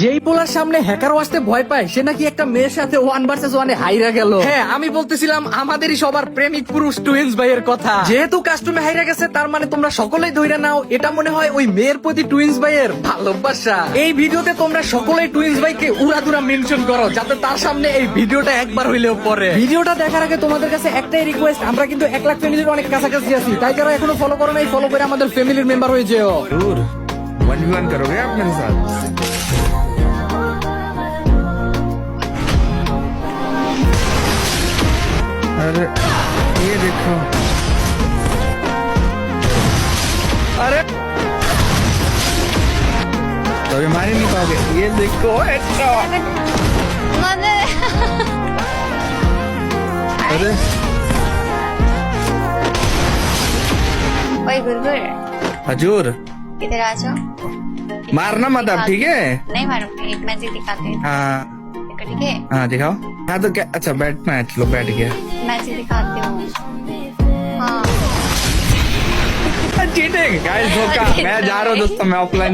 যেই পোলার সামনে হ্যাকার আসতে ভয় পায় সে নাকি একটা মেয়ের সাথে 1 vs 1 হাইরা গেল। হ্যাঁ, আমি বলতেছিলাম আমাদেরই সবার প্রেমিক পুরুষ টুইন্স ভাইয়ের কথা। যেহেতু কাস্টমে হাইরা গেছে তার মানে তোমরা সকলেই ধইরা নাও এটা মনে হয় ওই মেয়ের প্রতি টুইন্স ভাইয়ের ভালোবাসা। এই ভিডিওতে তোমরা সকলেই টুইন্স ভাইকে উড়াদুরা মেনশন করো যাতে তার সামনে এই ভিডিওটা একবার হইলেও পড়ে। ভিডিওটা দেখার আগে তোমাদের কাছে একটাই রিকোয়েস্ট, আমরা কিন্তু 1 লাখ ফ্যামিলির অনেক কাছাকাছি আছি, তাই যারা এখনো ফলো করো নাই ফলো করে আমাদের ফ্যামিলির মেম্বার হয়ে যেও। दूर 1v1 करोगे आप मेरे साथ? अरे ये देखो, अरे तो अभी मार ही नहीं पाओगे। ये देखो हेडशॉट। मदर अरे ओए गुरगुर हजूर इधर आ जाओ। मारना मत आप, ठीक है? नहीं मारूंगी, एक मैजिक दिखाते हैं। हाँ देखो, ठीक है? हाँ दिखाओ। हाँ तो क्या, अच्छा बैठ मैच लो, बैठ गया। मैजिक दिखाती हूँ। हाँ चीटिंग गाइस, धोखा। मैं जा रहा हूँ दोस्तों, मैं ऑफलाइन